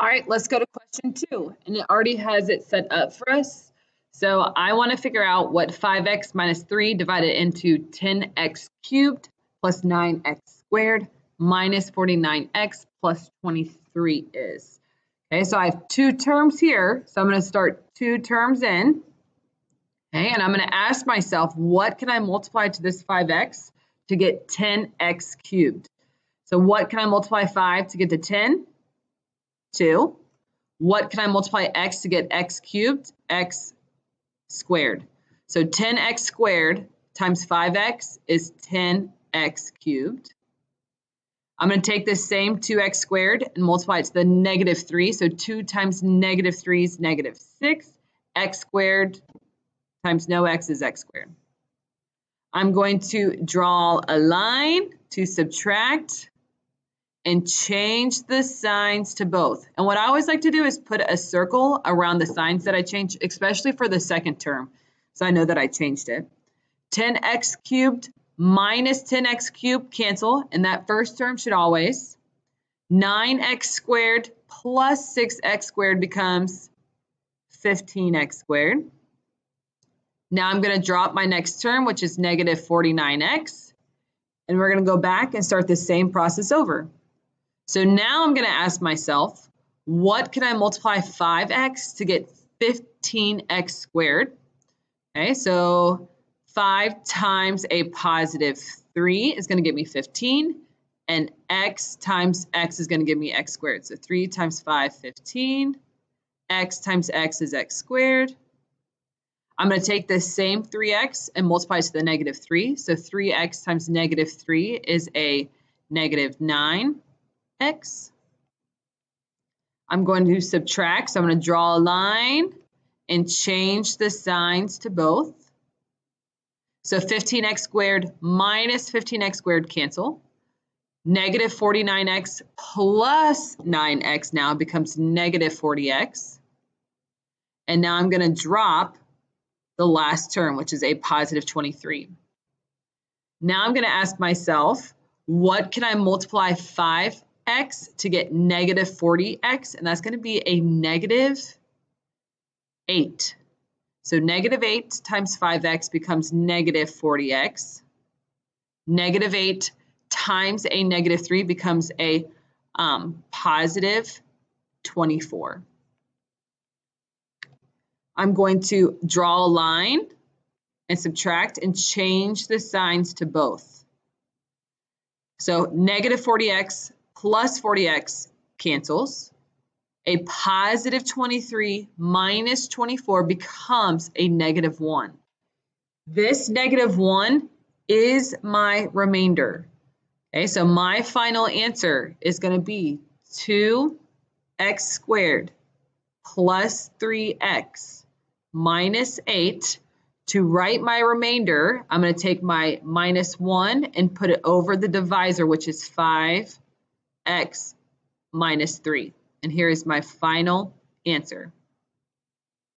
All right, let's go to question 2, and it already has it set up for us. So I want to figure out what 5x minus 3 divided into 10x cubed plus 9x squared minus 49x plus 23 is. Okay, so I have 2 terms here, so I'm going to start 2 terms in. Okay, and I'm going to ask myself, what can I multiply to this 5x to get 10x cubed? So what can I multiply 5 to get to 10? 2. What can I multiply x to get x cubed? X squared. So 10x squared times 5x is 10x cubed. I'm going to take this same 2x squared and multiply it to the negative 3. So 2 times negative 3 is negative 6. X squared times no x is x squared. I'm going to draw a line to subtract and change the signs to both. And what I always like to do is put a circle around the signs that I change, especially for the second term, so I know that I changed it. 10x cubed minus 10x cubed cancel, and that first term should always. 9x squared plus 6x squared becomes 15x squared. Now I'm going to drop my next term, which is negative 49x, and we're going to go back and start the same process over. So now I'm going to ask myself, what can I multiply 5x to get 15x squared? Okay, so 5 times a positive 3 is going to give me 15, and x times x is going to give me x squared. So 3 times 5, 15. X times x is x squared. I'm going to take this same 3x and multiply it to the negative 3. So 3x times negative 3 is a negative 9x. I'm going to subtract, so I'm going to draw a line and change the signs to both. So 15x squared minus 15x squared cancel. Negative 49x plus 9x now becomes negative 40x. And now I'm going to drop the last term, which is a positive 23. Now I'm going to ask myself, what can I multiply 5x to get negative 40x? And that's going to be a negative 8. So negative 8 times 5x becomes negative 40x. Negative 8 times a negative 3 becomes a positive 24. I'm going to draw a line and subtract and change the signs to both. So negative 40x plus 40x cancels. A positive 23 minus 24 becomes a negative 1. This negative 1 is my remainder. Okay, so my final answer is going to be 2x squared plus 3x minus 8. To write my remainder, I'm going to take my minus 1 and put it over the divisor, which is 5x minus 3. And here is my final answer.